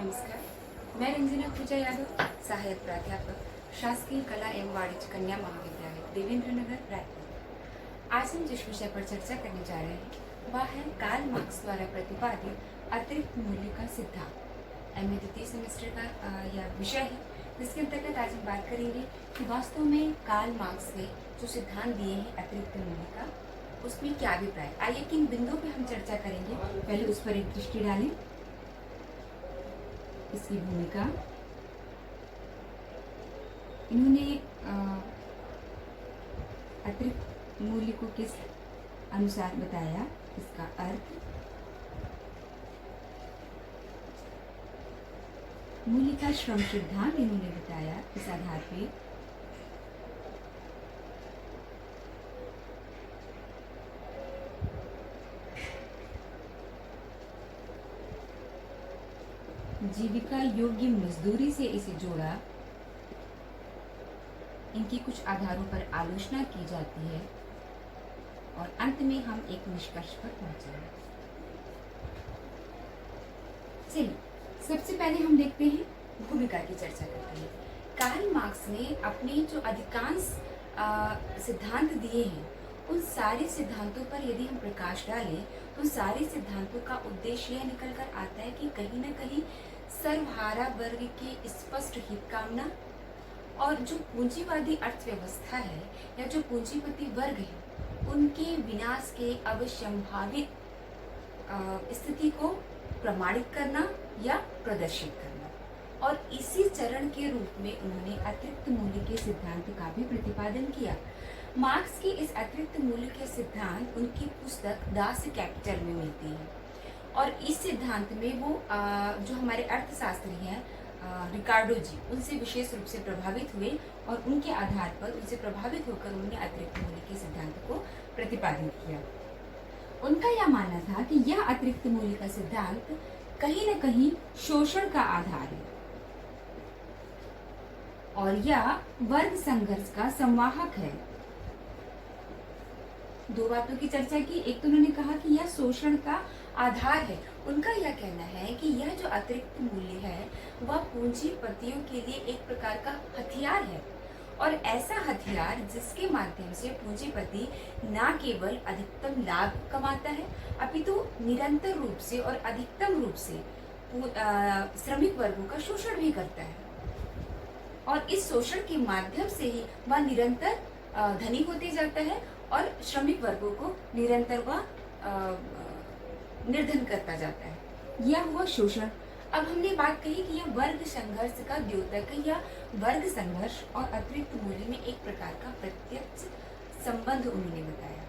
नमस्कार। मैं रंजना पूजा यादव, सहायक प्राध्यापक, शासकीय कला एवं वाणिज्य कन्या महाविद्यालय, देवेंद्र नगर, रायपुर। आज हम जिस विषय पर चर्चा करने जा रहे हैं वह है कार्ल मार्क्स द्वारा प्रतिपादित अतिरिक्त मूल्य का सिद्धांत। एमए द्वितीय सेमेस्टर का यह विषय है, जिसके अंतर्गत आज हम बात करेंगे कि वास्तव में कार्ल मार्क्स ने जो सिद्धांत दिए हैं अतिरिक्त मूल्य का, उसमें क्या अभिप्राय। आइए किन बिंदुओं पर हम चर्चा करेंगे, पहले उस पर एक दृष्टि डालें। इसकी भूमिका, इन्होंने अतिरिक्त मूल्य को किस अनुसार बताया, इसका अर्थ, मूल्य का श्रम सिद्धांत इन्होंने बताया। इस आधार पे जीविका योग्य मजदूरी से इसे जोड़ा, इनकी कुछ आधारों पर आलोचना की जाती है और अंत में हम एक निष्कर्ष पर पहुंचेंगे। चलिए, सबसे पहले हम देखते हैं, भूमिका की चर्चा करते हैं। कार्ल मार्क्स ने अपने जो अधिकांश सिद्धांत दिए हैं, उन सारे सिद्धांतों पर यदि हम प्रकाश डालें तो सारे सिद्धांतों का उद्देश्य यह निकल कर आता है कि कहीं न कहीं सर्वहारा वर्ग के स्पष्ट हित कामना और जो पूंजीवादी अर्थव्यवस्था है या जो पूंजीपति वर्ग है, उनके विनाश के अवश्यंभावित स्थिति को प्रमाणित करना या प्रदर्शित करना। और इसी चरण के रूप में उन्होंने अतिरिक्त मूल्य के सिद्धांत का भी प्रतिपादन किया। मार्क्स के इस अतिरिक्त मूल्य के सिद्धांत उनकी पुस्तक दास कैपिटल में मिलती है और इस सिद्धांत में वो जो हमारे अर्थशास्त्री हैं रिकार्डो जी, उनसे विशेष रूप से प्रभावित हुए और उनके आधार पर उनसे प्रभावित होकर उन्होंने अतिरिक्त मूल्य के सिद्धांत को प्रतिपादन किया। उनका यह मानना था कि यह अतिरिक्त मूल्य का सिद्धांत कहीं न कहीं शोषण का आधार है और यह वर्ग संघर्ष का संवाहक है। दो बातों की चर्चा की, एक तो उन्होंने कहा कि यह शोषण का आधार है। उनका यह कहना है कि यह जो अतिरिक्त मूल्य है वह पूंजीपतियों के लिए एक प्रकार का हथियार है और ऐसा हथियार जिसके माध्यम से पूंजीपति न केवल अधिकतम लाभ कमाता है अपितु निरंतर रूप से और अधिकतम रूप से श्रमिक वर्गों का शोषण भी करता है और इस शोषण के माध्यम से ही वह निरंतर धनी होते जाता है और श्रमिक वर्गों को निरंतर वह निर्धन करता जाता है। यह हुआ शोषण। अब हमने बात कही कि यह वर्ग संघर्ष का द्योतक है। यह वर्ग संघर्ष और अतिरिक्त मूल्य में एक प्रकार का प्रत्यक्ष संबंध उन्होंने बताया।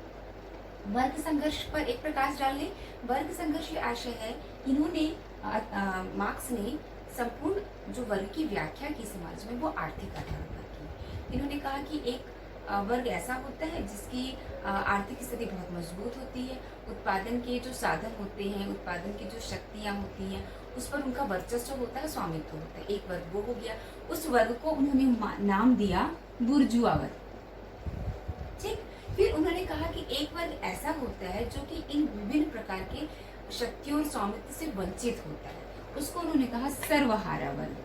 वर्ग संघर्ष पर एक प्रकाश डालने, वर्ग संघर्ष ये आशय है, इन्होंने मार्क्स ने संपूर्ण जो वर्ग की व्याख्या की समाज में वो आर्थिक आधारों पर की। इन्होंने कहा कि एक वर्ग ऐसा होता है जिसकी आर्थिक स्थिति बहुत मजबूत होती है, उत्पादन के जो साधन होते हैं, उत्पादन की जो शक्तियाँ होती हैं, उस पर उनका वर्चस्व होता है, स्वामित्व होता है। एक वर्ग वो हो गया। उस वर्ग को उन्होंने नाम दिया बुर्जुआ वर्ग। ठीक। फिर उन्होंने कहा कि एक वर्ग ऐसा होता है जो कि इन विभिन्न प्रकार के शक्तियों और स्वामित्व से वंचित होता है, उसको उन्होंने कहा सर्वहारा वर्ग।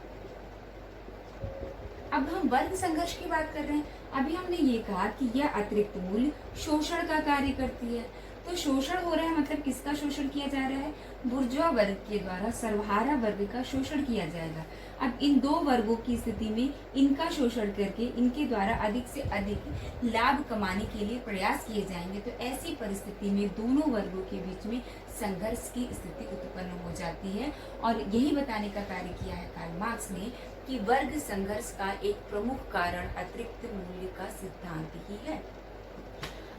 अब हम वर्ग संघर्ष की बात कर रहे हैं। अभी हमने ये कहा कि यह अतिरिक्त मूल्य शोषण का कार्य करती है। तो शोषण हो रहा है, मतलब किसका शोषण किया जा रहा है? बुर्जुआ वर्ग के द्वारा सर्वहारा वर्ग का शोषण किया जाएगा। अब इन दो वर्गों की स्थिति में इनका शोषण करके इनके द्वारा अधिक से अधिक लाभ कमाने के लिए प्रयास किए जाएंगे। तो ऐसी परिस्थिति में दोनों वर्गों के बीच में संघर्ष की स्थिति उत्पन्न हो जाती है और यही बताने का कार्य किया है कार्ल मार्क्स ने कि वर्ग संघर्ष का एक प्रमुख कारण अतिरिक्त मूल्य का सिद्धांत ही है।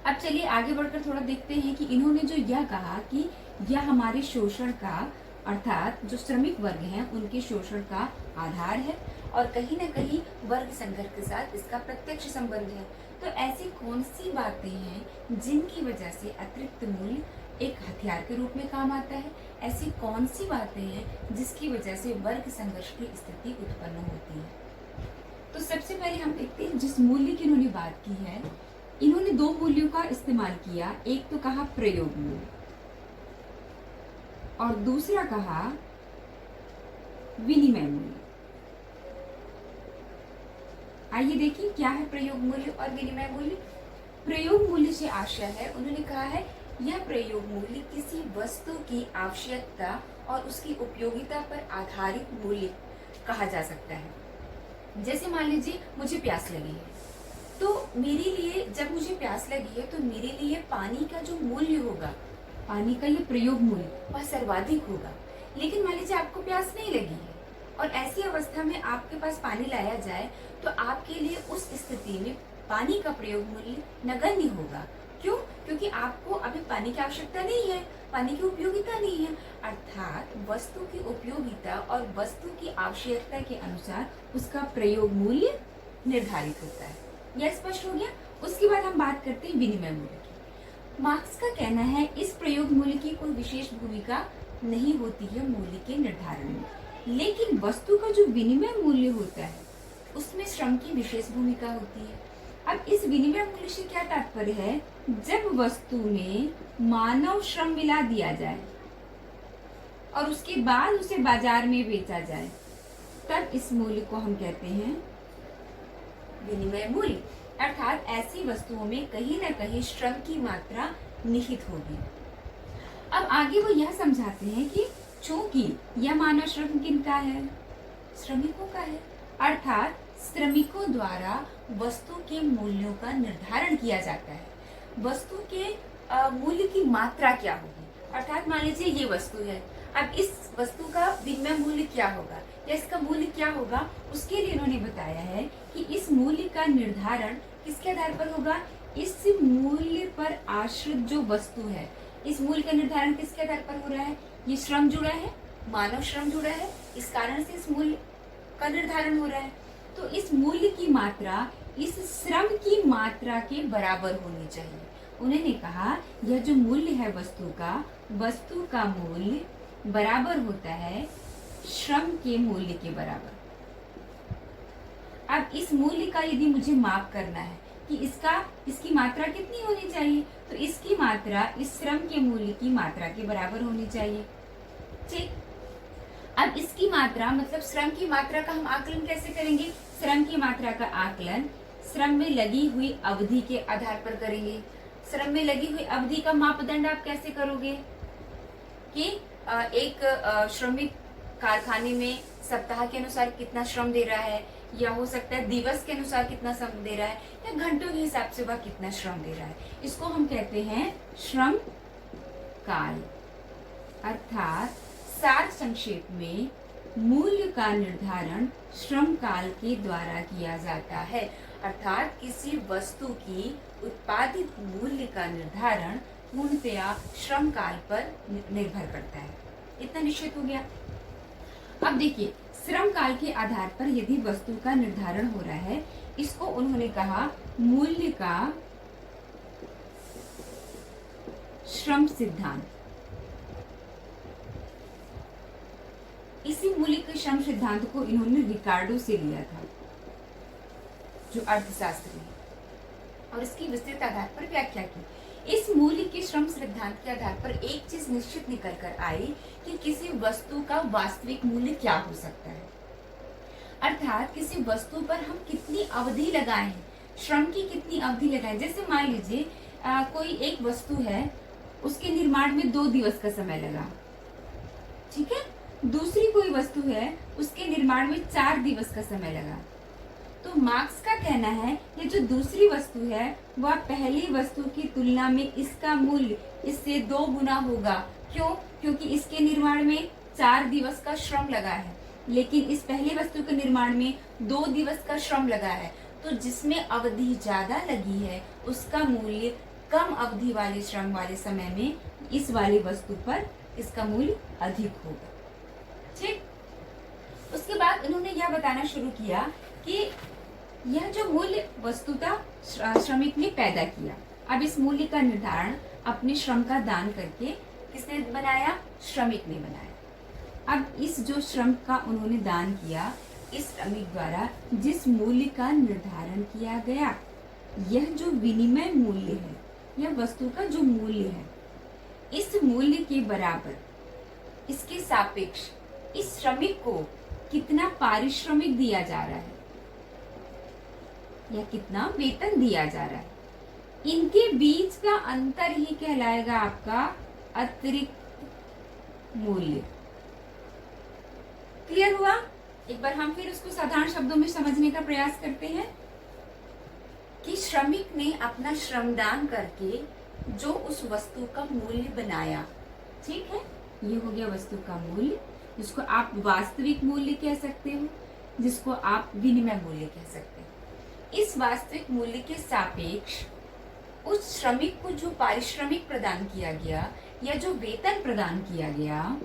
अब चलिए आगे बढ़कर थोड़ा देखते हैं कि इन्होंने जो यह कहा कि यह हमारे शोषण का, अर्थात जो श्रमिक वर्ग हैं उनके शोषण का आधार है और कहीं न कहीं वर्ग संघर्ष के साथ इसका प्रत्यक्ष संबंध है। तो ऐसी कौन सी बातें हैं जिनकी वजह से अतिरिक्त मूल्य एक हथियार के रूप में काम आता है? ऐसी कौन सी बातें हैं जिसकी वजह से वर्ग संघर्ष की स्थिति उत्पन्न होती है? तो सबसे पहले हम देखते हैं जिस मूल्य की इन्होंने बात की है, इन्होंने दो मूल्यों का इस्तेमाल किया। एक तो कहा प्रयोग मूल्य और दूसरा कहा विनिमय मूल्य। आइए देखिए क्या है प्रयोग मूल्य और विनिमय मूल्य। प्रयोग मूल्य से आशय है, उन्होंने कहा है यह प्रयोग मूल्य किसी वस्तु की आवश्यकता और उसकी उपयोगिता पर आधारित मूल्य कहा जा सकता है। जैसे मान लीजिए मुझे प्यास लगी है, तो मेरे लिए जब मुझे प्यास लगी है तो मेरे लिए पानी का जो मूल्य होगा, पानी का ये प्रयोग मूल्य वह सर्वाधिक होगा। लेकिन मान लीजिए आपको प्यास नहीं लगी है और ऐसी अवस्था में आपके पास पानी लाया जाए तो आपके लिए उस स्थिति में पानी का प्रयोग मूल्य नगण्य होगा। क्यों? क्योंकि आपको अभी पानी की आवश्यकता नहीं है, पानी की उपयोगिता नहीं है। अर्थात वस्तु की उपयोगिता और वस्तु की आवश्यकता के अनुसार उसका प्रयोग मूल्य निर्धारित होता है। यह स्पष्ट हो गया। उसके बाद हम बात करते हैं विनिमय मूल्य की। मार्क्स का कहना है इस प्रयोग मूल्य की कोई विशेष भूमिका नहीं होती है मूल्य के निर्धारण में, लेकिन वस्तु का जो विनिमय मूल्य होता है उसमें श्रम की विशेष भूमिका होती है। अब इस विनिमय मूल्य से क्या तात्पर्य है? जब वस्तु में मानव श्रम मिला दिया जाए और उसके बाद उसे बाजार में बेचा जाए, तब इस मूल्य को हम कहते हैं विनिमय मूल्य। अर्थात ऐसी वस्तुओं में कहीं न कहीं श्रम की मात्रा निहित होगी। अब आगे वो यह समझाते हैं कि चूंकि यह मानव श्रम किनका है? श्रमिकों का है। अर्थात श्रमिकों द्वारा वस्तु के मूल्यों का निर्धारण किया जाता है। वस्तु के मूल्य की मात्रा क्या होगी? अर्थात मान लीजिए ये वस्तु है, अब इस वस्तु का विनिमय मूल्य क्या होगा या इसका मूल्य क्या होगा, उसके लिए इन्होंने बताया है कि इस मूल्य का निर्धारण किसके आधार पर होगा? इस मूल्य पर आश्रित जो वस्तु है, इस मूल्य का निर्धारण किसके आधार पर हो रहा है? ये श्रम जुड़ा है, मानव श्रम जुड़ा है, इस कारण से इस मूल्य का निर्धारण हो रहा है। तो इस मूल्य की मात्रा इस श्रम की मात्रा के बराबर होनी चाहिए। उन्होंने कहा यह जो मूल्य है वस्तु का मूल्य बराबर होता है श्रम के मूल्य के बराबर। अब इस मूल्य का यदि मुझे माप करना है कि इसकी मात्रा कितनी होनी चाहिए, तो इसकी मात्रा इस श्रम के मूल्य की मात्रा के बराबर होनी चाहिए। ठीक, अब इसकी मात्रा मतलब श्रम की मात्रा का हम आकलन कैसे करेंगे? श्रम की मात्रा का आकलन श्रम में लगी हुई अवधि के आधार पर करेंगे। श्रम में लगी हुई अवधि का मापदंड आप कैसे करोगे कि एक श्रमिक कारखाने में सप्ताह के अनुसार कितना श्रम दे रहा है, या हो सकता है दिवस के अनुसार कितना श्रम दे रहा है, या घंटों के हिसाब से वह कितना श्रम दे रहा है। इसको हम कहते हैं श्रम काल। अर्थात सार संक्षेप में मूल्य का निर्धारण श्रम काल के द्वारा किया जाता है। अर्थात किसी वस्तु की उत्पादित मूल्य का निर्धारण पूर्णतया श्रम काल पर निर्भर करता है। इतना निश्चित हो गया। अब देखिए, श्रम काल के आधार पर यदि वस्तु का निर्धारण हो रहा है, इसको उन्होंने कहा मूल्य का श्रम सिद्धांत। इसी मूल्य के श्रम सिद्धांत को इन्होंने रिकार्डो से लिया था, जो अर्थशास्त्री है, और इसकी विस्तृत आधार पर व्याख्या की। इस मूल्य के श्रम सिद्धांत के आधार पर एक चीज निश्चित निकल कर आई कि किसी वस्तु का वास्तविक मूल्य क्या हो सकता है। अर्थात किसी वस्तु पर हम कितनी अवधि लगाए, श्रम की कितनी अवधि लगाए। जैसे मान लीजिए कोई एक वस्तु है, उसके निर्माण में 2 दिवस का समय लगा, ठीक है। दूसरी कोई वस्तु है, उसके निर्माण में 4 दिवस का समय लगा। तो मार्क्स का कहना है ये जो दूसरी वस्तु है वह पहली वस्तु की तुलना में इसका मूल्य इससे 2 गुना होगा। क्यों? क्योंकि इसके निर्माण में 4 दिवस का श्रम लगा है, लेकिन इस पहली वस्तु के निर्माण में 2 दिवस का श्रम लगा है। तो जिसमें अवधि ज्यादा लगी है उसका मूल्य कम अवधि वाले श्रम वाले समय में इस वाली वस्तु पर इसका मूल्य अधिक होगा। ठीक, उसके बाद उन्होंने यह बताना शुरू किया कि यह जो मूल्य वस्तुतः श्रमिक ने पैदा किया। अब इस मूल्य का निर्धारण अपने श्रम का दान करके किसने बनाया? श्रमिक ने बनाया। अब इस जो श्रम का उन्होंने दान किया, इस श्रमिक द्वारा जिस मूल्य का निर्धारण किया गया, यह जो विनिमय मूल्य है, यह वस्तु का जो मूल्य है, इस मूल्य के बराबर इसके सापेक्ष इस श्रमिक को कितना पारिश्रमिक दिया जा रहा है या कितना वेतन दिया जा रहा है, इनके बीच का अंतर ही कहलाएगा आपका अतिरिक्त मूल्य। क्लियर हुआ? एक बार हम फिर उसको साधारण शब्दों में समझने का प्रयास करते हैं कि श्रमिक ने अपना श्रमदान करके जो उस वस्तु का मूल्य बनाया, ठीक है, ये हो गया वस्तु का मूल्य, जिसको आप वास्तविक मूल्य कह सकते हो, जिसको आप विनिमय मूल्य कह सकते हो। इस वास्तविक मूल्य के सापेक्ष उस श्रमिक को जो पारिश्रमिक प्रदान किया गया या जो वेतन प्रदान किया गया,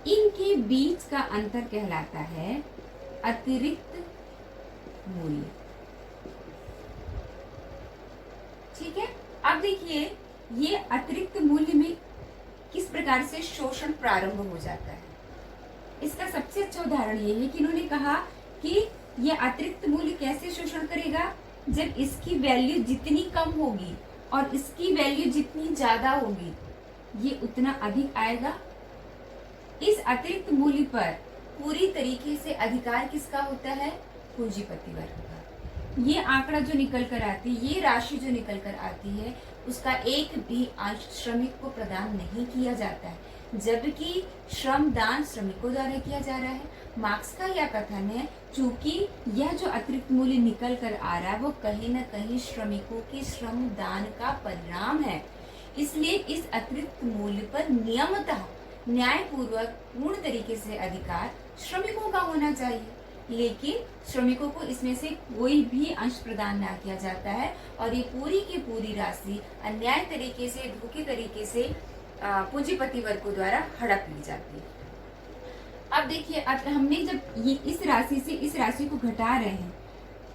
इनके बीच का अंतर कहलाता है अतिरिक्त मूल्य। ठीक है, अब देखिए ये अतिरिक्त मूल्य में किस प्रकार से शोषण प्रारंभ हो जाता है। इसका सबसे अच्छा उदाहरण ये है कि इन्होंने कहा कि ये अतिरिक्त मूल्य कैसे शोषण करेगा, जब इसकी वैल्यू जितनी कम होगी और इसकी वैल्यू जितनी ज्यादा होगी, ये उतना अधिक आएगा। इस अतिरिक्त मूल्य पर पूरी तरीके से अधिकार किसका होता है? पूंजीपति वर्ग का। ये आंकड़ा जो निकल कर आती है, ये राशि जो निकल कर आती है, उसका एक भी अंश श्रमिक को प्रदान नहीं किया जाता है, जबकि श्रम दान श्रमिकों द्वारा किया जा रहा है। मार्क्स का यह कथन है, चूंकि यह जो अतिरिक्त मूल्य निकल कर आ रहा है वो कहीं न कहीं श्रमिकों के श्रम दान का परिणाम है, इसलिए इस अतिरिक्त मूल्य पर नियमतः न्यायपूर्वक पूर्ण तरीके से अधिकार श्रमिकों का होना चाहिए, लेकिन श्रमिकों को इसमें से कोई भी अंश प्रदान ना किया जाता है और ये पूरी की पूरी राशि अन्याय तरीके से, धोखे तरीके से पूंजीपति वर्ग द्वारा हड़प ली जाती है। अब देखिए, अब हमने जब ये इस राशि से इस राशि को घटा रहे हैं,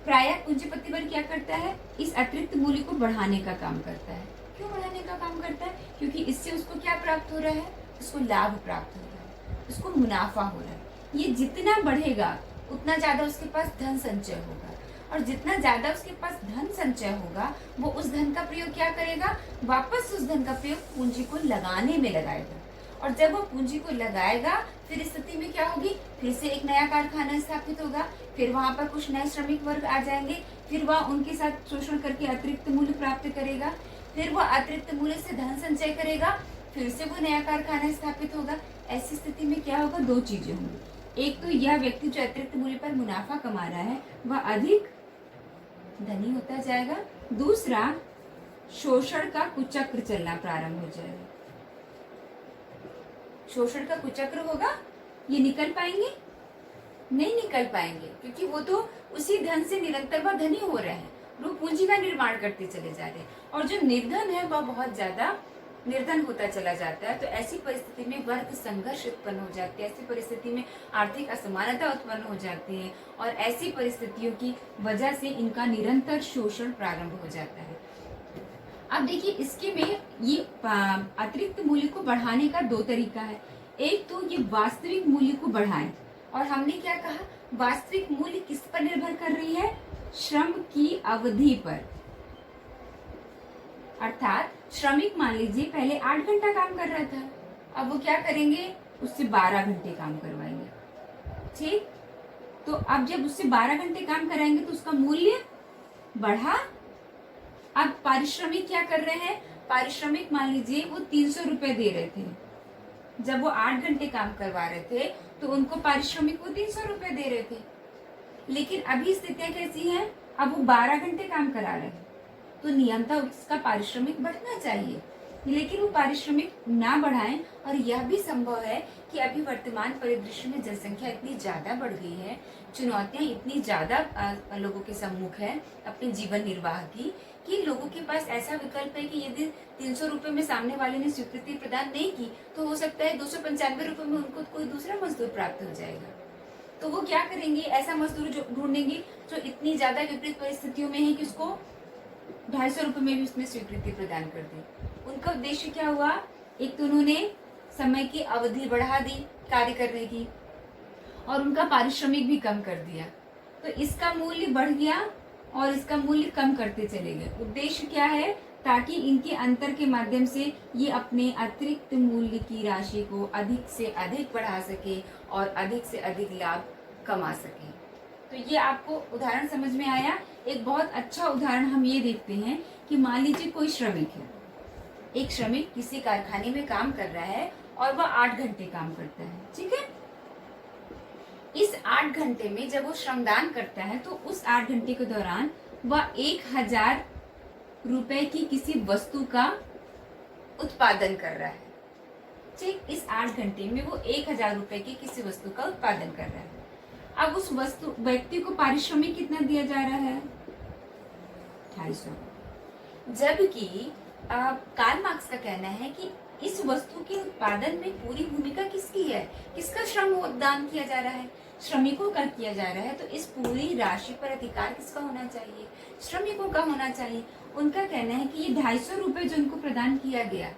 प्रायः पूंजीपति वर्ग क्या करता है? इस अतिरिक्त मूल्य को बढ़ाने का काम करता है। क्यों बढ़ाने का काम करता है? क्योंकि इससे उसको क्या प्राप्त हो रहा है? उसको लाभ प्राप्त हो रहा है, उसको मुनाफा हो रहा है। ये जितना बढ़ेगा उतना ज्यादा उसके पास धन संचय होगा, और जितना ज्यादा उसके पास धन संचय होगा वो उस धन का प्रयोग क्या करेगा? वापस उस धन का प्रयोग पूंजी को लगाने में लगाएगा, और जब वो पूंजी को लगाएगा फिर स्थिति में क्या होगी? फिर से एक नया कारखाना स्थापित होगा, फिर वहां पर कुछ नए श्रमिक वर्ग आ जाएंगे, फिर वह उनके साथ शोषण करके अतिरिक्त मूल्य प्राप्त करेगा, फिर वह अतिरिक्त मूल्य से धन संचय करेगा, फिर से वो नया कारखाना स्थापित होगा। ऐसी स्थिति में क्या होगा? दो चीजें होंगी। एक तो यह व्यक्ति जो अतिरिक्त मूल्य पर मुनाफा कमा रहा है वह अधिक धनी होता जाएगा, दूसरा शोषण का कुचक्र चलना प्रारंभ हो जाएगा। शोषण का कुचक्र होगा, ये निकल पाएंगे? नहीं निकल पाएंगे, क्योंकि वो तो उसी धन से निरंतर वह धनी हो रहे हैं, वो पूंजी का निर्माण करते चले जा रहे हैं, और जो निर्धन है वह बहुत ज्यादा निर्धन होता चला जाता है। तो ऐसी परिस्थिति में वर्ग संघर्ष उत्पन्न हो जाती है, ऐसी परिस्थिति में आर्थिक असमानता उत्पन्न हो जाती है, और ऐसी परिस्थितियों की वजह से इनका निरंतर शोषण प्रारंभ हो जाता है। अब देखिए, इसके में ये अतिरिक्त मूल्य को बढ़ाने का दो तरीका है। एक तो ये वास्तविक मूल्य को बढ़ाएं, और हमने क्या कहा? वास्तविक मूल्य किस पर निर्भर कर रही है? श्रम की अवधि पर। अर्थात श्रमिक मान लीजिए पहले 8 घंटा काम कर रहा था, अब वो क्या करेंगे? उससे 12 घंटे काम करवाएंगे। ठीक, तो अब जब उससे 12 घंटे काम कराएंगे तो उसका मूल्य बढ़ा। अब पारिश्रमिक क्या कर रहे हैं? पारिश्रमिक मान लीजिए वो 300 रुपए दे रहे थे, जब वो 8 घंटे काम करवा रहे थे तो उनको पारिश्रमिक वो 300 रुपए दे रहे थे, लेकिन अभी स्थितियां कैसी हैं? अब वो 12 घंटे काम करा रहे हैं, तो नियमतः उसका पारिश्रमिक बढ़ना चाहिए, लेकिन वो पारिश्रमिक ना बढ़ाएं। और यह भी संभव है कि अभी वर्तमान परिदृश्य में जनसंख्या इतनी ज्यादा बढ़ गई है, चुनौतियां इतनी ज्यादा लोगों के सम्मुख है अपने जीवन निर्वाह की, कि लोगों के पास ऐसा विकल्प है कि यदि 300 रुपए में सामने वाले ने स्वीकृति प्रदान नहीं की तो हो सकता है 295 रुपए में उनको कोई दूसरा मजदूर प्राप्त हो जाएगा। तो वो क्या करेंगे? ऐसा मजदूर जो ढूंढेंगे जो इतनी ज्यादा विपरीत परिस्थितियों में है कि उसको 250 रुपए में भी उसमें स्वीकृति प्रदान कर दी। उनका उद्देश्य क्या हुआ? एक तो उन्होंने समय की अवधि बढ़ा दी कार्य करने की, और उनका पारिश्रमिक भी कम कर दिया, तो इसका मूल्य बढ़ गया और इसका मूल्य कम करते चले गए। उद्देश्य क्या है? ताकि इनके अंतर के माध्यम से ये अपने अतिरिक्त मूल्य की राशि को अधिक से अधिक बढ़ा सके और अधिक से अधिक लाभ कमा सके। तो ये आपको उदाहरण समझ में आया। एक बहुत अच्छा उदाहरण हम ये देखते हैं कि मान लीजिए कोई श्रमिक है, एक श्रमिक किसी कारखाने में काम कर रहा है और वह 8 घंटे काम करता है, ठीक है। इस 8 घंटे में जब वो श्रमदान करता है तो उस 8 घंटे के दौरान वह 1000 रुपए की किसी वस्तु का उत्पादन कर रहा है, ठीक। इस 8 घंटे में वो 1000 रुपए की किसी वस्तु का उत्पादन कर रहा है। अब उस व्यक्ति को पारिश्रमिक कितना दिया जा रहा है? 250। जबकि कार्ल मार्क्स का कहना है कि इस वस्तु के उत्पादन में पूरी भूमिका किसकी है, किसका श्रम दान किया जा रहा है? श्रमिकों का किया जा रहा है। तो इस पूरी राशि पर अधिकार किसका होना चाहिए? श्रमिकों का होना चाहिए। उनका कहना है कि ये 250 रुपए जो उनको प्रदान किया गया,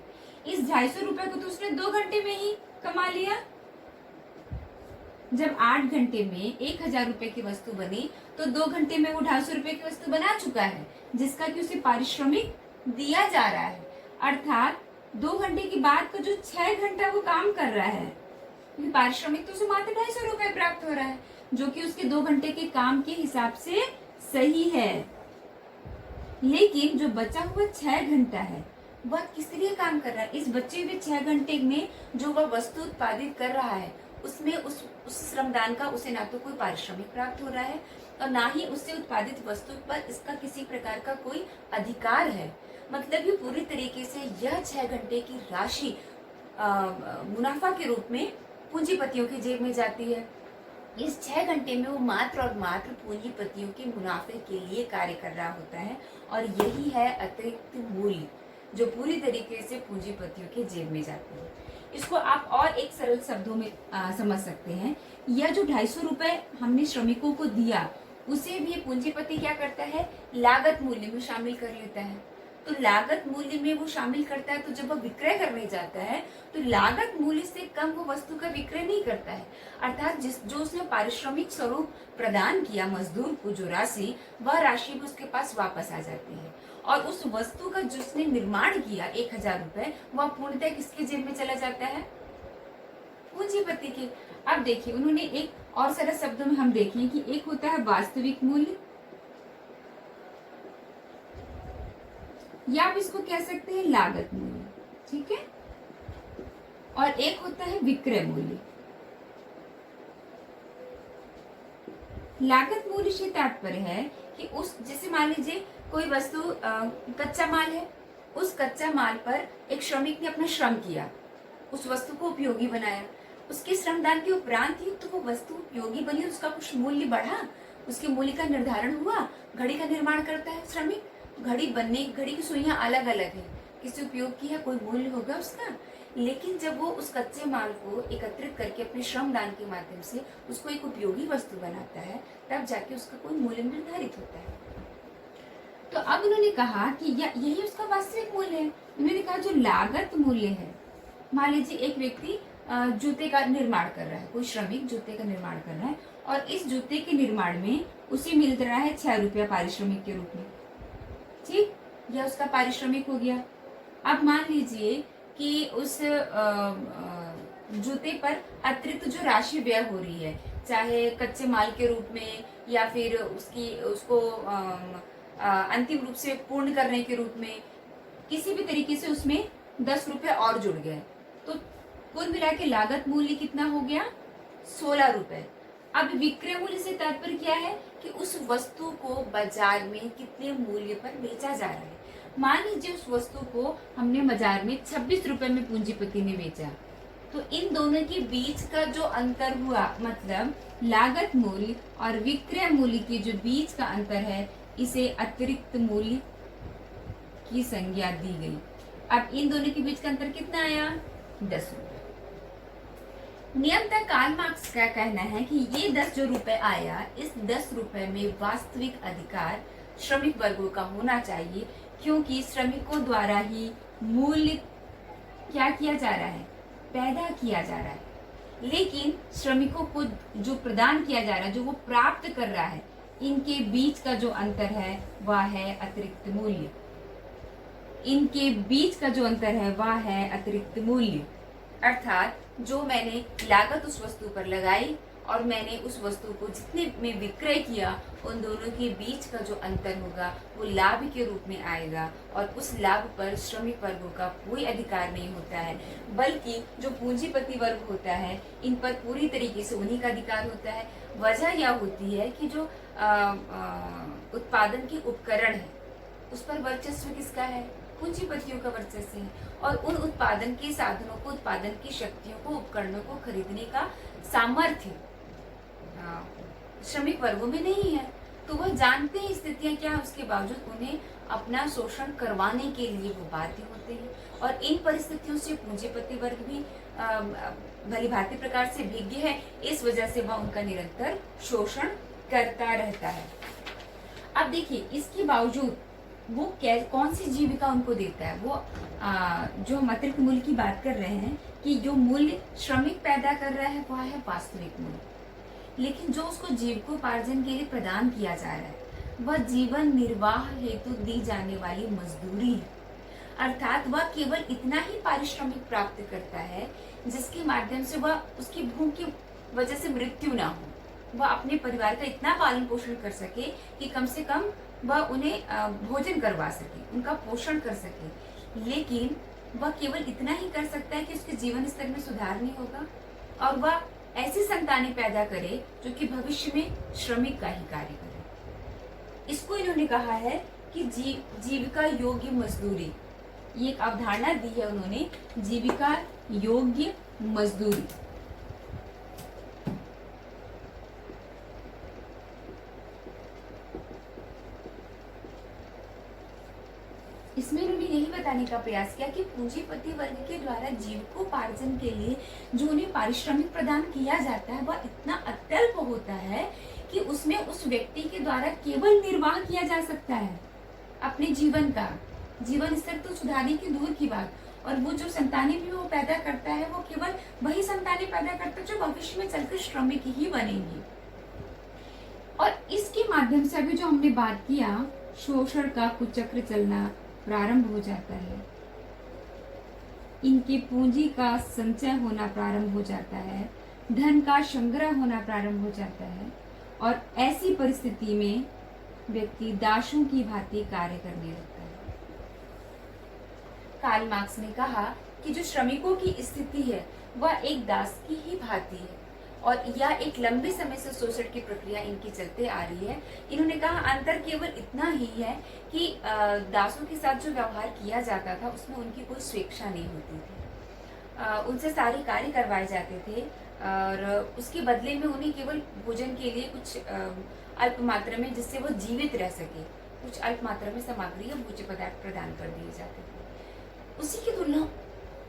इस 250 रुपए को तो उसने 2 घंटे में ही कमा लिया। जब 8 घंटे में 1000 रुपए की वस्तु बनी तो 2 घंटे में वो 250 रुपए की वस्तु बना चुका है, जिसका कि उसे पारिश्रमिक दिया जा रहा है। अर्थात 2 घंटे के बाद का जो 6 घंटा वो काम कर रहा है, पारिश्रमिक तो उसे मात्र 250 रुपए प्राप्त हो रहा है, जो कि उसके 2 घंटे के काम के हिसाब से सही है। लेकिन जो बचा हुआ 6 घंटा है वह किस लिए काम कर रहा है? इस बचे हुए 6 घंटे में जो वह वस्तु उत्पादित कर रहा है उसमें उस श्रमदान का उसे ना तो कोई पारिश्रमिक प्राप्त हो रहा है और ना ही उससे उत्पादित वस्तु पर इसका किसी प्रकार का कोई अधिकार है। मतलब ये पूरी तरीके से यह 6 घंटे की राशि मुनाफा के रूप में पूंजीपतियों की जेब में जाती है। इस 6 घंटे में वो मात्र और मात्र पूंजीपतियों के मुनाफे के लिए कार्य कर रहा होता है और यही है अतिरिक्त मूल्य जो पूरी तरीके से पूंजीपतियों के जेब में जाती है। इसको आप और एक सरल शब्दों में समझ सकते हैं। यह जो 250 रुपए हमने श्रमिकों को दिया उसे भी पूंजीपति क्या करता है? लागत मूल्य में शामिल कर लेता है। तो लागत मूल्य में वो शामिल करता है, तो जब वह विक्रय करने जाता है तो लागत मूल्य से कम वो वस्तु का विक्रय नहीं करता है। अर्थात जो उसने पारिश्रमिक स्वरूप प्रदान किया मजदूर को जो राशि, वह राशि भी उसके पास वापस आ जाती है और उस वस्तु का जिसने निर्माण किया 1000 रुपए, वह पूर्णतः किसके जेब में चला जाता है? पूंजीपति के। अब देखिए उन्होंने एक और सरल शब्दों में हम देखें कि एक होता है वास्तविक मूल्य, या आप इसको कह सकते हैं लागत मूल्य, ठीक है, और एक होता है विक्रय मूल्य। लागत मूल्य से तात्पर्य है कि उस जैसे मान लीजिए कोई वस्तु कच्चा माल है, उस कच्चा माल पर एक श्रमिक ने अपना श्रम किया, उस वस्तु को उपयोगी बनाया, उसके श्रमदान के उपरांत ही तो वो वस्तु उपयोगी बनी, उसका कुछ मूल्य बढ़ा, उसके मूल्य का निर्धारण हुआ। घड़ी का निर्माण करता है श्रमिक, घड़ी की सुइयां अलग अलग है, किसी उपयोग की है, कोई मूल्य होगा उसका। लेकिन जब वो उस कच्चे माल को एकत्रित करके अपने श्रमदान के माध्यम से उसको एक उपयोगी वस्तु बनाता है, तब जाके उसका कोई मूल्य निर्धारित होता है। तो अब उन्होंने कहा कि यही उसका वास्तविक मूल्य है। उन्होंने कहा जो लागत मूल्य है, मान लीजिए एक व्यक्ति जूते का निर्माण कर रहा है, कोई श्रमिक जूते का निर्माण कर रहा है और इस जूते के निर्माण में उसे मिल रहा है 6 रुपया पारिश्रमिक के रूप में, ठीक, यह उसका पारिश्रमिक हो गया। अब मान लीजिए कि उस जूते पर अतिरिक्त जो राशि व्यय हो रही है, चाहे कच्चे माल के रूप में या फिर उसको अंतिम रूप से पूर्ण करने के रूप में, किसी भी तरीके से उसमें 10 रुपए और जुड़ गए, तो कुल मिला के लागत मूल्य कितना हो गया? 16 रुपए। अब विक्रय मूल्य से तात्पर्य क्या है कि उस वस्तु को बाजार में कितने मूल्य पर बेचा जा रहा है। मान लीजिए उस वस्तु को हमने बाजार में 26 रुपए में पूंजीपति ने बेचा, तो इन दोनों के बीच का जो अंतर हुआ, मतलब लागत मूल्य और विक्रय मूल्य के जो बीच का अंतर है, इसे अतिरिक्त मूल्य की संज्ञा दी गई। अब इन दोनों के बीच का अंतर कितना आया? 10 रुपए। नियमतः कार्ल मार्क्स का कहना है कि ये 10 जो रुपए आया, इस 10 रुपए में वास्तविक अधिकार श्रमिक वर्गों का होना चाहिए, क्योंकि श्रमिकों द्वारा ही मूल्य क्या किया जा रहा है? पैदा किया जा रहा है। लेकिन श्रमिकों को जो प्रदान किया जा रहा है, जो वो प्राप्त कर रहा है, इनके बीच का जो अंतर है वह है अतिरिक्त मूल्य। इनके बीच का जो अंतर है वह है अतिरिक्त मूल्य। अर्थात जो मैंने लागत उस वस्तु पर लगाई और मैंने उस वस्तु को जितने में विक्रय किया, उन दोनों के बीच का जो अंतर होगा वो लाभ के रूप में आएगा, और उस लाभ पर श्रमिक वर्गों का कोई अधिकार नहीं होता है, बल्कि जो पूंजीपति वर्ग होता है इन पर पूरी तरीके से उन्हीं का अधिकार होता है। वजह यह होती है कि जो उत्पादन के उपकरण है उस पर वर्चस्व किसका है? पूंजीपतियों का वर्चस्व है, और उन उत्पादन के साधनों को, उत्पादन की शक्तियों को, उपकरणों को खरीदने का सामर्थ्य श्रमिक वर्गों में नहीं है। तो वह जानते हैं स्थितियां क्या है, उसके बावजूद उन्हें अपना शोषण करवाने के लिए वो बाध्य होते हैं, और इन परिस्थितियों से पूंजीपति वर्ग भी भली भांति प्रकार से भिज्ञ है। इस वजह से वह उनका निरंतर शोषण करता रहता है। अब देखिए, इसके बावजूद वो कौन सी जीविका उनको देता है? वो जो हम अतिरिक्त मूल्य की बात कर रहे हैं कि जो मूल्य श्रमिक पैदा कर रहा है वह है वास्तविक मूल्य, लेकिन जो उसको जीविकोपार्जन के लिए प्रदान किया जा रहा है वह जीवन निर्वाह हेतु दी जाने वाली मजदूरी है। अर्थात वह केवल इतना ही पारिश्रमिक प्राप्त करता है जिसके माध्यम से वह, उसकी भूख की वजह से मृत्यु ना हो, वह अपने परिवार का इतना पालन पोषण कर सके कि कम से कम वह उन्हें भोजन करवा सके, उनका पोषण कर सके। लेकिन वह केवल इतना ही कर सकता है कि उसके जीवन स्तर में सुधार नहीं होगा, और वह ऐसी संतानें पैदा करे जो कि भविष्य में श्रमिक का ही कार्य करे। इसको इन्होंने कहा है कि जीविका योग्य मजदूरी। ये एक अवधारणा दी है उन्होंने, जीविका योग्य मजदूरी। इसमें उन्होंने यही बताने का प्रयास किया कि पूंजीपति वर्ग के द्वारा जीविकोपार्जन के लिए जो उन्हें पारिश्रमिक प्रदान किया जाता है वह इतना अत्यल्प होता है कि उसमें उस व्यक्ति के द्वारा केवल निर्वाह किया जा सकता है अपने जीवन का। जीवन स्तर तो सुधारने की दूर की बात, और वो जो संतानें भी वो पैदा करता है वो केवल वही संतानें पैदा करता है जो भविष्य में चलकर श्रमिक ही बनेंगी। और इसके माध्यम से अभी जो हमने बात किया, शोषण का कुचक्र चलना प्रारंभ हो जाता है, इनकी पूंजी का संचय होना प्रारंभ हो जाता है, धन का संग्रह होना प्रारंभ हो जाता है, और ऐसी परिस्थिति में व्यक्ति दासों की भांति कार्य करने लगता है। कार्ल मार्क्स ने कहा कि जो श्रमिकों की स्थिति है वह एक दास की ही भांति है, और यह एक लंबे समय से शोषण की प्रक्रिया इनकी चलते आ रही है। इन्होंने कहा अंतर केवल इतना ही है कि दासों के साथ जो व्यवहार किया जाता था उसमें उनकी कोई स्वेच्छा नहीं होती थी, उनसे सारे कार्य करवाए जाते थे, और उसके बदले में उन्हें केवल भोजन के लिए कुछ अल्प मात्रा में, जिससे वो जीवित रह सके, कुछ अल्प मात्रा में सामग्री या भोज्य पदार्थ प्रदान कर दिए जाते थे। उसी की तुलना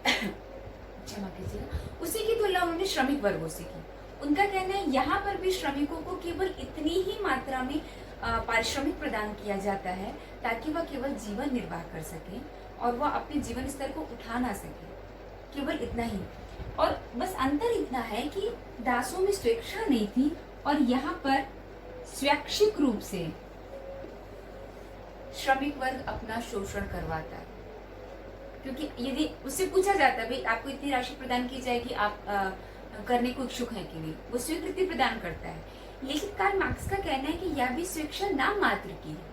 क्षमा कीजिएगा, उसी की तुलना उन्होंने श्रमिक वर्गों से की। उनका कहना है यहाँ पर भी श्रमिकों को केवल इतनी ही मात्रा में पारिश्रमिक प्रदान किया जाता है ताकि वह केवल जीवन निर्वाह कर सके और वह अपने जीवन स्तर को उठा ना सके, केवल इतना ही। और बस अंतर इतना है कि दासों में स्वेच्छा नहीं थी और यहाँ पर स्वैच्छिक रूप से श्रमिक वर्ग अपना शोषण करवाता है, क्योंकि यदि उससे पूछा जाता है भाई आपको इतनी राशि प्रदान की जाएगी, आप करने को इच्छुक हैं कि नहीं, वो स्वीकृति प्रदान करता है। लेकिन कार्ल मार्क्स का कहना है कि यह भी स्वेच्छा नाम मात्र की है,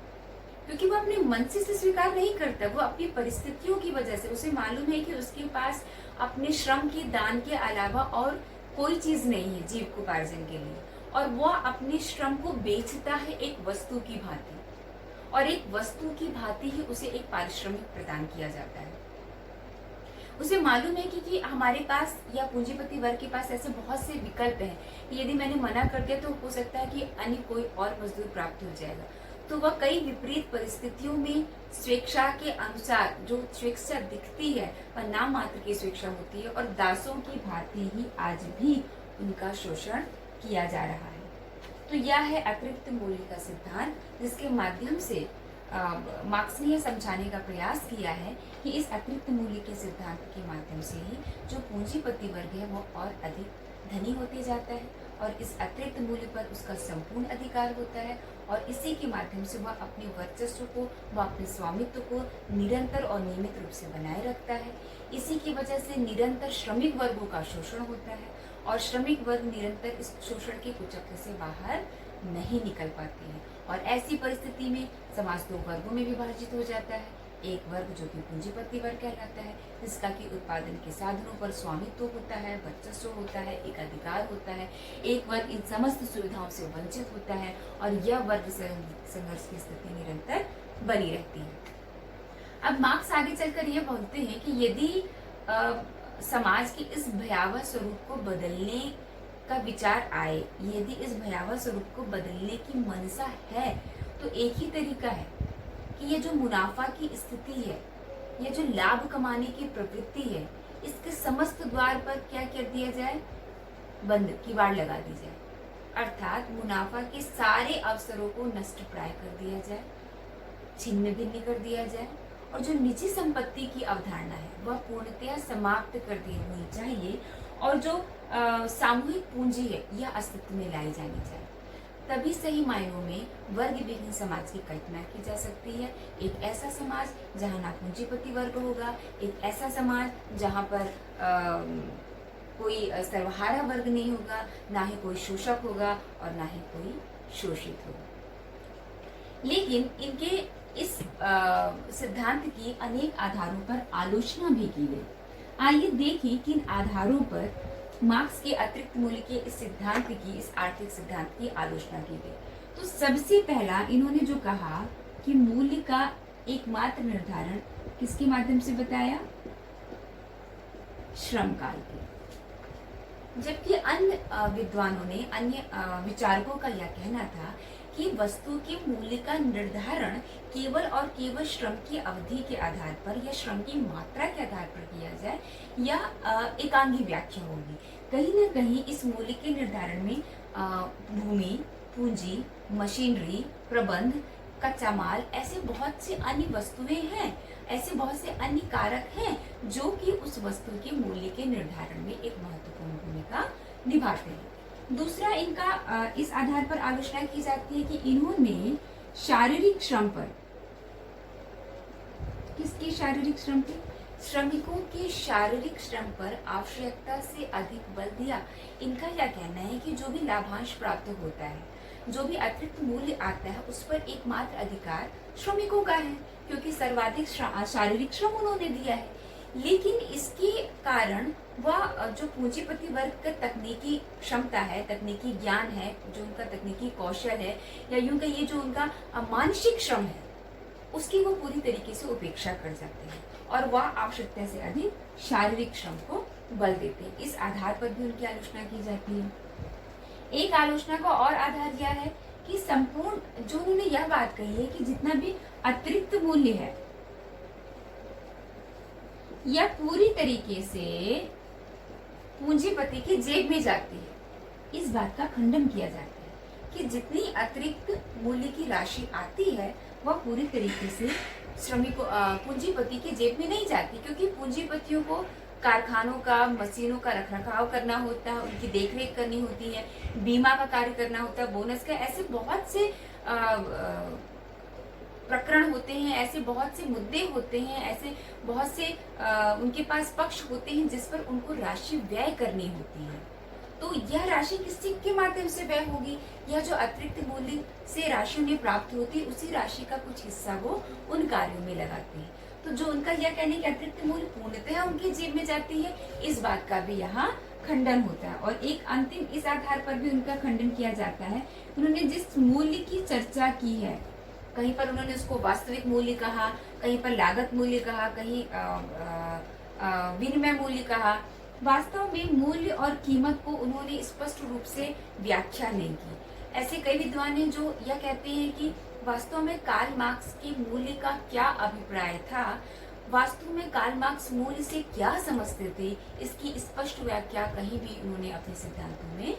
क्योंकि वो अपने मन से स्वीकार नहीं करता, वो अपनी परिस्थितियों की वजह से, उसे मालूम है कि उसके पास अपने श्रम के दान के अलावा और कोई चीज नहीं है जीविकोपार्जन के लिए, और वह अपने श्रम को बेचता है एक वस्तु की भांति, और एक वस्तु की भांति ही उसे एक पारिश्रमिक प्रदान किया जाता है। उसे मालूम है कि हमारे पास या पूंजीपति वर्ग के पास ऐसे बहुत से विकल्प हैं कि यदि मैंने मना कर दिया तो हो सकता है कि अन्य कोई और मजदूर प्राप्त हो जाएगा। तो वह कई विपरीत परिस्थितियों में स्वेच्छा के अनुसार जो स्वेच्छा दिखती है वह नाम मात्र की स्वेच्छा होती है, और दासों की भांति ही आज भी उनका शोषण किया जा रहा है। तो यह है अतिरिक्त मूल्य का सिद्धांत, जिसके माध्यम से मार्क्स ने यह समझाने का प्रयास किया है कि इस अतिरिक्त मूल्य के सिद्धांत के माध्यम से ही जो पूंजीपति वर्ग है वो और अधिक धनी होते जाता है और इस अतिरिक्त मूल्य पर उसका संपूर्ण अधिकार होता है और इसी के माध्यम से वह अपने वर्चस्व को, वह अपने स्वामित्व को निरंतर और नियमित रूप से बनाए रखता है। इसी की वजह से निरंतर श्रमिक वर्गों का शोषण होता है और श्रमिक वर्ग निरंतर इस शोषण के कुचक्र से बाहर नहीं निकल पाते हैं और ऐसी परिस्थिति में समाज दो वर्गों में विभाजित हो जाता है। एक वर्ग जो कि पूंजीपति वर्ग कहलाता है, जिसका कि उत्पादन के साधनों पर स्वामित्व होता है, वर्चस्व होता है, एक अधिकार होता है। एक वर्ग इन समस्त सुविधाओं से वंचित होता है और यह वर्ग संघर्ष की स्थिति निरंतर बनी रहती है। अब मार्क्स आगे चलकर यह बोलते हैं कि यदि समाज के इस भयावह स्वरूप को बदलने का विचार आए, यदि इस भयावह स्वरूप को बदलने की मनसा है, तो एक ही तरीका है कि ये जो मुनाफा की स्थिति है, ये जो लाभ कमाने की प्रवृत्ति है, इसके समस्त द्वार पर क्या कर दिया जाए, बंद किवाड़ लगा दी जाए। अर्थात मुनाफा के सारे अवसरों को नष्ट प्राय कर दिया जाए, छिन्न भिन्न कर दिया जाए और जो निजी संपत्ति की अवधारणा है वह पूर्णतया समाप्त कर दी होनी चाहिए और जो सामूहिक पूंजी है यह अस्तित्व में लाई जानी चाहिए। तभी सही मायनों में वर्ग विहीन समाज की कल्पना की जा सकती है। एक ऐसा समाज जहां ना पूंजीपति वर्ग होगा, एक ऐसा समाज जहां पर कोई सर्वहारा वर्ग नहीं होगा, ना ही कोई शोषक होगा और ना ही कोई शोषित होगा। लेकिन इनके इस सिद्धांत की अनेक आधारों पर आलोचना भी की गई। आइए देखें किन आधारों पर मार्क्स के अतिरिक्त मूल्य के इस सिद्धांत की, इस आर्थिक सिद्धांत की आलोचना की गई। तो सबसे पहला इन्होंने जो कहा कि मूल्य का एकमात्र निर्धारण किसके माध्यम से बताया, श्रम काल के। जबकि अन्य विद्वानों ने, अन्य विचारकों का यह कहना था कि वस्तु के मूल्य का निर्धारण केवल और केवल श्रम की अवधि के आधार पर या श्रम की मात्रा के आधार पर किया जाए या एकांगी व्याख्या होगी। कहीं न कहीं इस मूल्य के निर्धारण में भूमि, पूंजी, मशीनरी, प्रबंध, कच्चा माल, ऐसे बहुत से अन्य वस्तुएं हैं, ऐसे बहुत से अन्य कारक हैं जो कि उस वस्तु के मूल्य के निर्धारण में एक महत्वपूर्ण भूमिका निभाते हैं। दूसरा, इनका इस आधार पर आलोचना की जाती है कि इन्होंने शारीरिक श्रम पर, किसके शारीरिक श्रम पे, श्रमिकों के शारीरिक श्रम पर आवश्यकता से अधिक बल दिया। इनका यह कहना है कि जो भी लाभांश प्राप्त होता है, जो भी अतिरिक्त मूल्य आता है, उस पर एकमात्र अधिकार श्रमिकों का है, क्योंकि सर्वाधिक शारीरिक श्रम उन्होंने दिया है। लेकिन इसके कारण वह जो पूंजीपति वर्ग का तकनीकी क्षमता है, तकनीकी ज्ञान है, जो उनका तकनीकी कौशल है, या यूं कहिए जो उनका मानसिक श्रम है, उसकी वो पूरी तरीके से उपेक्षा कर जाते हैं और वह आवश्यकता से अधिक शारीरिक श्रम को बल देते हैं। इस आधार पर भी उनकी आलोचना की जाती है। एक आलोचना का और आधार यह है कि संपूर्ण, जो उन्होंने यह बात कही है कि जितना भी अतिरिक्त मूल्य है यह पूरी तरीके से पूंजीपति की जेब में जाती है। इस बात का खंडन किया जाता है कि जितनी अतिरिक्त मूल्य की राशि आती है वह पूरी तरीके से श्रमिकों, पूंजीपति की जेब में नहीं जाती, क्योंकि पूंजीपतियों को कारखानों का, मशीनों का रखरखाव करना होता है, उनकी देखरेख करनी होती है, बीमा का कार्य करना होता है, बोनस का, ऐसे बहुत से प्रकरण होते हैं, ऐसे बहुत से मुद्दे होते हैं, ऐसे बहुत से उनके पास पक्ष होते हैं जिस पर उनको राशि व्यय करनी होती है। तो यह राशि किस के माध्यम से व्यय होगी, यह जो अतिरिक्त मूल्य से राशि उन्हें प्राप्त होती है, उसी राशि का कुछ हिस्सा वो उन कार्यों में लगाते हैं। तो जो उनका यह कहने की अतिरिक्त मूल्य पूर्णतः उनकी जेब में जाती है, इस बात का भी यहाँ खंडन होता है। और एक अंतिम इस आधार पर भी उनका खंडन किया जाता है। उन्होंने जिस मूल्य की चर्चा की है, कहीं पर उन्होंने उसको वास्तविक मूल्य कहा, कहीं पर लागत मूल्य कहा, कहीं विनिमय मूल्य कहा, वास्तव में मूल्य और कीमत को उन्होंने स्पष्ट रूप से व्याख्या नहीं की। ऐसे कई विद्वान हैं जो यह कहते हैं कि वास्तव में कार्ल मार्क्स के मूल्य का क्या अभिप्राय था, वास्तव में कार्ल मार्क्स मूल्य से क्या समझते थे, इसकी स्पष्ट व्याख्या कहीं भी उन्होंने अपने सिद्धांतों में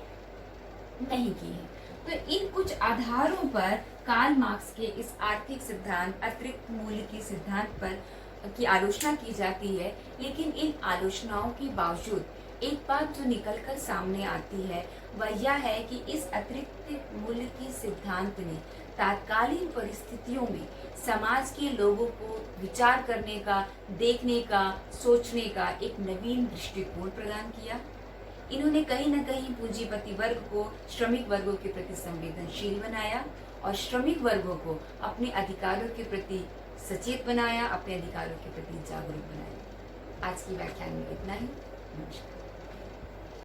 नहीं की है। तो इन कुछ आधारों पर कार्ल मार्क्स के इस आर्थिक सिद्धांत, अतिरिक्त मूल्य के सिद्धांत पर की आलोचना की जाती है। लेकिन इन आलोचनाओं के बावजूद एक बात जो निकलकर सामने आती है वह यह है कि इस अतिरिक्त मूल्य की सिद्धांत ने तात्कालीन परिस्थितियों में समाज के लोगों को विचार करने का, देखने का, सोचने का एक नवीन दृष्टिकोण प्रदान किया। इन्होंने कहीं न कहीं पूंजीपति वर्ग को श्रमिक वर्गों के प्रति संवेदनशील बनाया और श्रमिक वर्गों को अपने अधिकारों के प्रति सचेत बनाया, अपने अधिकारों के प्रति जागरूक बनाया। आज की व्याख्यान में इतना ही। नमस्कार।